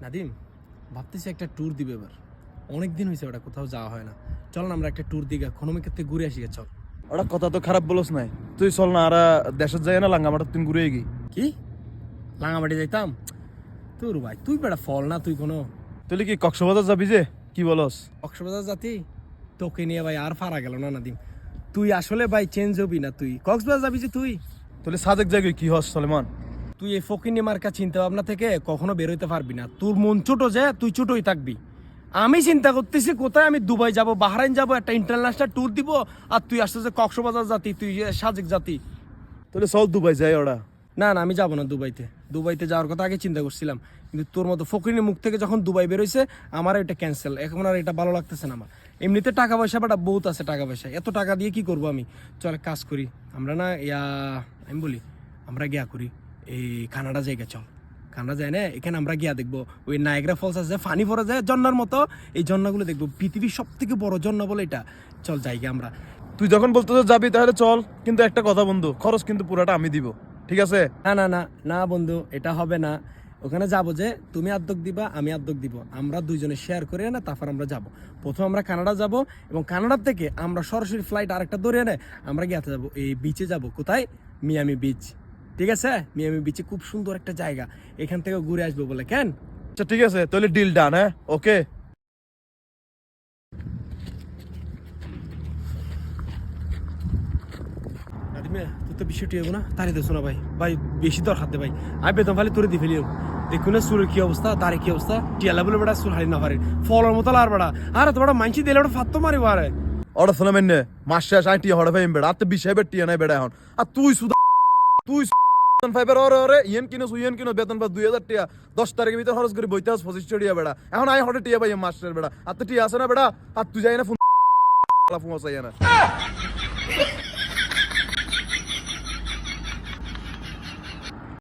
নাদিম, ভাবতেছি একটা ট্যুর দিবে এবার। অনেকদিন হয়েছে ওটা, কোথাও যাওয়া হয় না। চল না আমরা একটা ট্যুর দিই, ক্ষণমিকের থেকে ঘুরে আসি। চল। ওটা কথা তো খারাপ বলস নাই, তুই চল না আর দেশের যাই না লাঙ্গামাটার তুই ঘুরে গি। কি রাঙামাটি যাইতাম? তোর ভাই তুই বেটা ফল না, তুই কোনো তুই কি কক্সবাজার যাবি যে কি বলস? কক্সবাজার জাতি তোকে নিয়ে ভাই আর ফারা গেল না নাদিম। তুই আসলে ভাই চেঞ্জ হবি না, তুই কক্সবাজার যাবি যে তুই তুই সাদেক যাবি কি হস সলেমান? তুই এই ফকিনি মার্কা চিন্তা ভাবনা থেকে কখনো বেরোইতে পারবি না। তোর মন ছোট যে, তুই ছোটই থাকবি। আমি চিন্তা করতেছি কোথায় আমি দুবাই যাব, বাহরাইন যাব, একটা ইন্টারন্যাশনাল ট্যুর দিব, আর তুই আসতেছে কক্সবাজার জাতি, তুই সাজেক জাতি। তাহলে চল দুবাই যাই ওরা। না না, আমি যাবো না দুবাইতে। দুবাইতে যাওয়ার কথা আগে চিন্তা করছিলাম, কিন্তু তোর মতো ফকিরের মুখ থেকে যখন দুবাই বেরোইছে, আমার এটা ক্যান্সেল। এখন আর এটা ভালো লাগতেছে না আমার। এমনিতে টাকা পয়সা বাটা বহুত আছে, টাকা পয়সা এত টাকা দিয়ে কি করবো আমি। চল এক কাজ করি, আমরা না আমি বলি আমরা গিয়া করি এই কানাডা জায়গা। চল কানাডা যায় না, এখানে আমরা গিয়া দেখবো ওই নায়াগ্রা ফলস আছে, ফানি পড়ে যায় ঝর্ণার মতো। এই ঝর্ণাগুলো দেখবো, পৃথিবীর সব থেকে বড় ঝর্ণা বলে এটা। চল জায়গা আমরা। তুই যখন বলতে যাবি তাহলে চল, কিন্তু একটা কথা বন্ধু, খরচ কিন্তু পুরাটা আমি দিব, ঠিক আছে? না না না না বন্ধু, এটা হবে না। ওখানে যাবো যে তুমি আদ্যোগ দিবা, আমি আদ্যোগ দিব, আমরা দুইজনে শেয়ার করে না, তারপর আমরা যাব। প্রথম আমরা কানাডা যাব, এবং কানাডার থেকে আমরা সরাসরি ফ্লাইট আরেকটা ধরে এনে আমরা গিয়ে যাবো এই বিচে। যাব কোথায়? Miami beach. ঠিক আছে, মিয়ামি বিচে খুব সুন্দর একটা জায়গা, এখান থেকে ঘুরে আসবো বলে। কেন? আচ্ছা ঠিক আছে, তাহলে ডিল ডান। হ্যাঁ, ওকে। তুই তো বিষয়টি হবো না, তারই দেখো না ভাই। ভাই বেশি দরকার দে ভাই, আমি বেতন ফালি তোরে দি ফেলি। দেখুন না চুলের কি অবস্থা, তার কি অবস্থা। টিয়ালা বলে বেড়া চুল হারি না পারে, ফলের মতো আর বেড়া। আর তো বেড়া মানছি দিলে ওটা ফাত্তো মারিব। আরে ওরা শোনা মেনে মাস শেষ আই টিয়া হড়া ভাই বেড়া আতে বিষয় টিয়া নাই বেড়া এখন। আর তুই সুদা তুই ফাইবার ওরে ওরে ইয়েন কিনো বেতন পা 2000 টিয়া 10 তারিখের ভিতর খরচ করে বইতে 25 টিয়া বেড়া। এখন আই হড়ে টিয়া ভাই মাস্টার বেড়া, আর তো টিয়া আছে না বেড়া। আর তুই যাই না ফোন চাই না।